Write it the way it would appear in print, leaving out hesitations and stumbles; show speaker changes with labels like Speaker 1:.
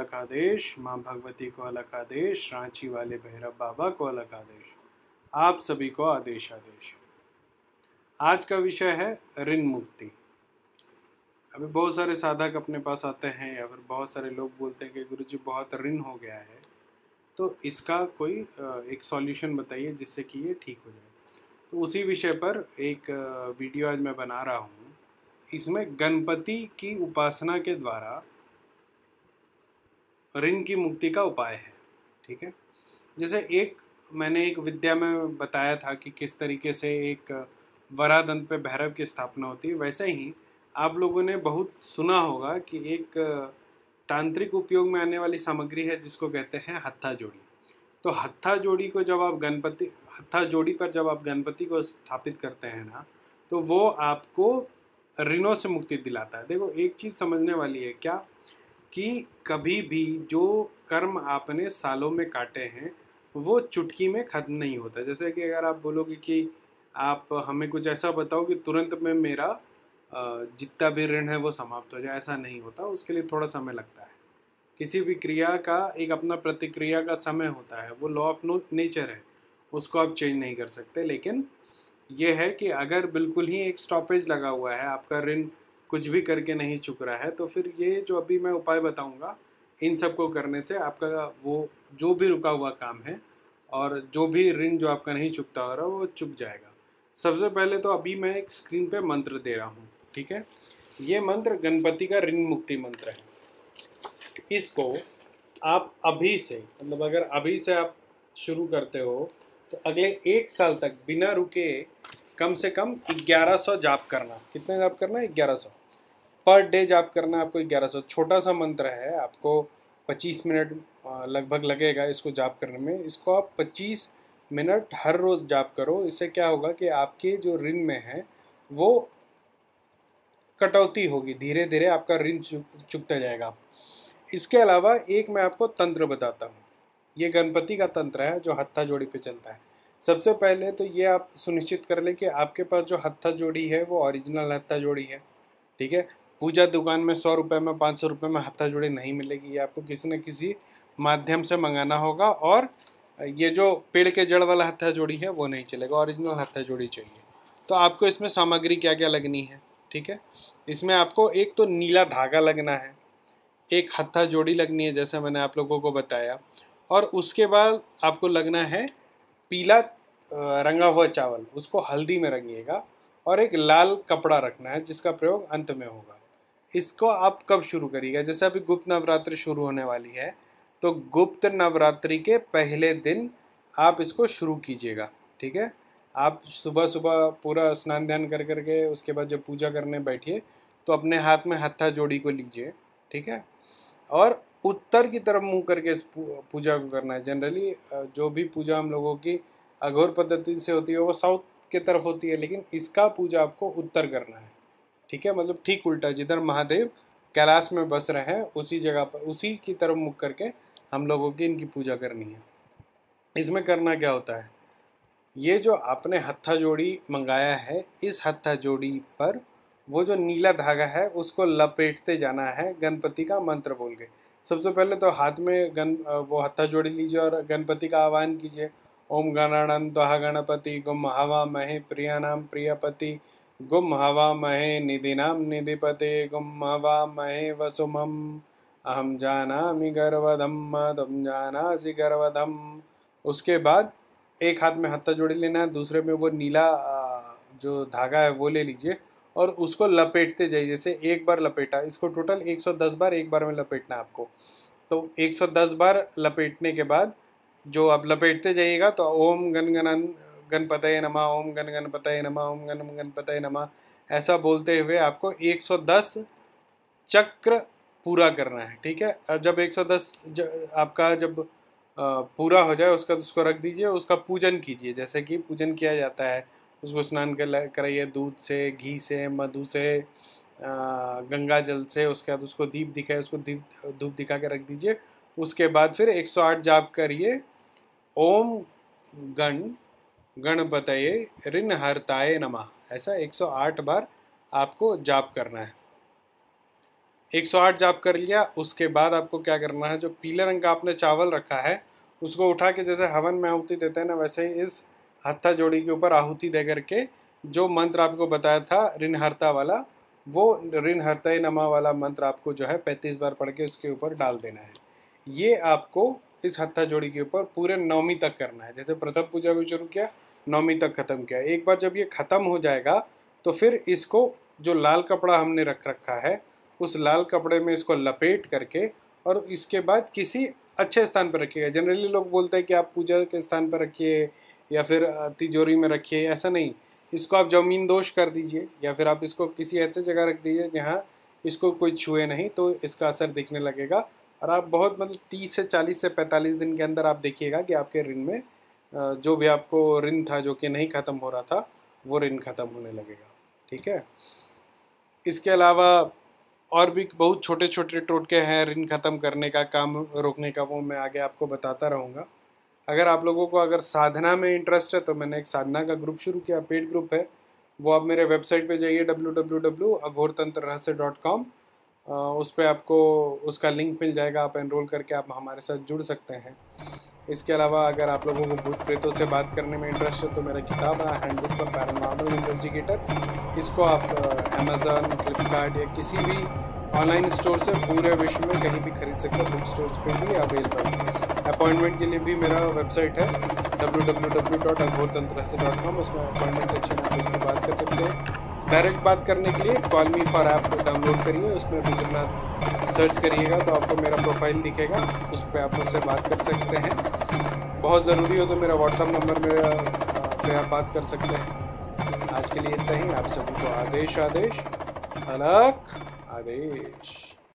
Speaker 1: अलग आदेश, माँ भगवती को अलग आदेश, रांची वाले भैरव बाबा को अलग आदेश, आप सभी को आदेश आदेश। आज का विषय है ऋण मुक्ति। अभी बहुत सारे साधक अपने पास आते हैं या फिर बहुत सारे लोग बोलते हैं कि गुरुजी बहुत ऋण हो गया है, तो इसका कोई एक सॉल्यूशन बताइए जिससे कि ये ठीक हो जाए। तो उसी विषय पर एक वीडियो आज मैं बना रहा हूँ। इसमें गणपति की उपासना के द्वारा ऋण की मुक्ति का उपाय है। ठीक है, जैसे मैंने एक विद्या में बताया था कि किस तरीके से एक वरादंत पे भैरव की स्थापना होती है, वैसे ही आप लोगों ने बहुत सुना होगा कि एक तांत्रिक उपयोग में आने वाली सामग्री है जिसको कहते हैं हत्था जोड़ी। तो हत्था जोड़ी को जब आप हत्था जोड़ी पर जब आप गणपति को स्थापित करते हैं ना, तो वो आपको ऋणों से मुक्ति दिलाता है। देखो, एक चीज़ समझने वाली है क्या, कि कभी भी जो कर्म आपने सालों में काटे हैं वो चुटकी में खत्म नहीं होता। जैसे कि अगर आप बोलोगे कि आप हमें कुछ ऐसा बताओ कि तुरंत में मेरा जितना भी ऋण है वो समाप्त हो जाए, ऐसा नहीं होता। उसके लिए थोड़ा समय लगता है। किसी भी क्रिया का एक अपना प्रतिक्रिया का समय होता है, वो लॉ ऑफ नेचर है, उसको आप चेंज नहीं कर सकते। लेकिन ये है कि अगर बिल्कुल ही एक स्टॉपेज लगा हुआ है, आपका ऋण कुछ भी करके नहीं चुक रहा है, तो फिर ये जो अभी मैं उपाय बताऊंगा, इन सब को करने से आपका वो जो भी रुका हुआ काम है और जो भी ऋण जो आपका नहीं चुकता हो रहा वो चुक जाएगा। सबसे पहले तो अभी मैं एक स्क्रीन पे मंत्र दे रहा हूँ। ठीक है, ये मंत्र गणपति का ऋण मुक्ति मंत्र है। इसको आप अभी से, मतलब अगर अभी से आप शुरू करते हो तो अगले 1 साल तक बिना रुके कम से कम 1100 जाप करना। कितने जाप करना है? 1100 पर डे जाप करना आपको। 1100 छोटा सा मंत्र है, आपको 25 मिनट लगभग लगेगा इसको जाप करने में। इसको आप 25 मिनट हर रोज़ जाप करो। इससे क्या होगा कि आपके जो ऋण में है वो कटौती होगी, धीरे धीरे आपका ऋण चुकता जाएगा। इसके अलावा एक मैं आपको तंत्र बताता हूँ। ये गणपति का तंत्र है जो हत्था जोड़ी पे चलता है। सबसे पहले तो ये आप सुनिश्चित कर लें कि आपके पास जो हत्था जोड़ी है वो ओरिजिनल हत्था जोड़ी है। ठीक है, पूजा दुकान में 100 रुपये में 500 रुपये में हत्था जोड़ी नहीं मिलेगी, ये आपको किसी न किसी माध्यम से मंगाना होगा। और ये जो पेड़ के जड़ वाला हत्था जोड़ी है वो नहीं चलेगा, ओरिजिनल हत्था जोड़ी चाहिए। तो आपको इसमें सामग्री क्या क्या लगनी है? ठीक है, इसमें आपको एक तो नीला धागा लगना है, एक हत्था जोड़ी लगनी है जैसे मैंने आप लोगों को बताया, और उसके बाद आपको लगना है पीला रंगा हुआ चावल, उसको हल्दी में रंगिएगा, और एक लाल कपड़ा रखना है जिसका प्रयोग अंत में होगा। इसको आप कब शुरू करिएगा? जैसे अभी गुप्त नवरात्रि शुरू होने वाली है, तो गुप्त नवरात्रि के पहले दिन आप इसको शुरू कीजिएगा। ठीक है, आप सुबह सुबह पूरा स्नान ध्यान कर करके उसके बाद जब पूजा करने बैठिए तो अपने हाथ में हत्था जोड़ी को लीजिए। ठीक है, और उत्तर की तरफ मुंह करके इस पूजा को करना है। जनरली जो भी पूजा हम लोगों की अघोर पद्धति से होती है वो साउथ की तरफ होती है, लेकिन इसका पूजा आपको उत्तर करना है। ठीक है, मतलब ठीक उल्टा, जिधर महादेव कैलाश में बस रहे हैं उसी जगह पर, उसी की तरफ मुख करके हम लोगों की इनकी पूजा करनी है। इसमें करना क्या होता है, ये जो आपने हत्था जोड़ी मंगाया है, इस हत्था जोड़ी पर वो जो नीला धागा है उसको लपेटते जाना है गणपति का मंत्र बोल के। सबसे पहले तो हाथ में वो हत्था जोड़ी लीजिए और गणपति का आह्वान कीजिए। ओम गणानान्त्वा गणपति गुम हवा महे प्रियानाम प्रियपति गुम हवा महे निधिनाम निधिपते गुम हवा महे वसुमम अहम जानामि गर्वधम तुम जानासि गर्वधम। उसके बाद एक हाथ में हत्था जोड़ी लेना है, दूसरे में वो नीला जो धागा है वो ले लीजिए और उसको लपेटते जाइए। जैसे एक बार लपेटा, इसको टोटल 110 बार एक बार में लपेटना है आपको। तो 110 बार लपेटने के बाद जो आप लपेटते जाइएगा तो ओम गणपतये नमः, ओम गणपतये नमः, ओम गणपतये नमः, ऐसा बोलते हुए आपको 110 चक्र पूरा करना है। ठीक है, जब 110 आपका जब पूरा हो जाए उसका उसको रख दीजिए, उसका पूजन कीजिए। जैसे कि पूजन किया जाता है, उसको स्नान कराइए दूध से, घी से, मधु से, गंगा जल से। उसके बाद उसको दीप दिखाए, उसको धूप दिखा के रख दीजिए। उसके बाद फिर 108 जाप करिए, ओम गणपतये ऋणहर्ताय नमः, ऐसा 108 बार आपको जाप करना है। 108 जाप कर लिया। उसके बाद आपको क्या करना है, जो पीले रंग का आपने चावल रखा है उसको उठा के जैसे हवन में आहुति देते हैं ना, वैसे ही इस हत्था जोड़ी के ऊपर आहुति दे करके जो मंत्र आपको बताया था ऋणहर्ता वाला, वो ऋणहर्ताय नमः वाला मंत्र आपको जो है 35 बार पढ़ के उसके ऊपर डाल देना है। ये आपको इस हत्था जोड़ी के ऊपर पूरे नवमी तक करना है। जैसे प्रथम पूजा को शुरू किया, नवमी तक ख़त्म किया। एक बार जब ये ख़त्म हो जाएगा तो फिर इसको जो लाल कपड़ा हमने रख रखा है उस लाल कपड़े में इसको लपेट करके और इसके बाद किसी अच्छे स्थान पर रखिएगा। जनरली लोग बोलते हैं कि आप पूजा के स्थान पर रखिए या फिर तिजोरी में रखिए, ऐसा नहीं। इसको आप जमीन दोष कर दीजिए या फिर आप इसको किसी ऐसे जगह रख दीजिए जहाँ इसको कोई छुए नहीं, तो इसका असर दिखने लगेगा। और आप बहुत मतलब 30 से 40 से 45 दिन के अंदर आप देखिएगा कि आपके ऋण में जो भी आपको ऋण था जो कि नहीं ख़त्म हो रहा था वो ऋण ख़त्म होने लगेगा। ठीक है। इसके अलावा और भी बहुत छोटे छोटे टोटके हैं ऋण ख़त्म करने का, काम रोकने का, वो मैं आगे आपको बताता रहूँगा। अगर आप लोगों को अगर साधना में इंटरेस्ट है तो मैंने एक साधना का ग्रुप शुरू किया, पेड ग्रुप है। वो आप मेरे वेबसाइट पे जाइए www.aghortantrrahasya.com, उस पर आपको उसका लिंक मिल जाएगा, आप एनरोल करके आप हमारे साथ जुड़ सकते हैं। इसके अलावा अगर आप लोगों को भूत प्रेतों से बात करने में इंटरेस्ट है तो मेरा किताब है हैंडबुक फॉर पैरानॉर्मल इन्वेस्टिगेटर। इसको आप अमेज़न, फ्लिपकार्ट या किसी भी ऑनलाइन स्टोर से पूरे विश्व में कहीं भी खरीद सकते हैं। बुक स्टोर्स पे भी अवेलेबल है। अपॉइंटमेंट के लिए भी मेरा वेबसाइट है www.aghortantrrahasya.com, उसमें अपॉइंटमेंट सेक्शन में आप उसमें बात कर सकते हैं। डायरेक्ट बात करने के लिए call me for app download करिए, उसमें रुद्रनाथ सर्च करिएगा तो आपको मेरा प्रोफाइल दिखेगा, उस पर आप मुझसे बात कर सकते हैं। बहुत ज़रूरी हो तो मेरा व्हाट्सअप नंबर पे आप बात कर सकते हैं। आज के लिए इतना ही। आप सभी को आदेश आदेश, अलग आदेश।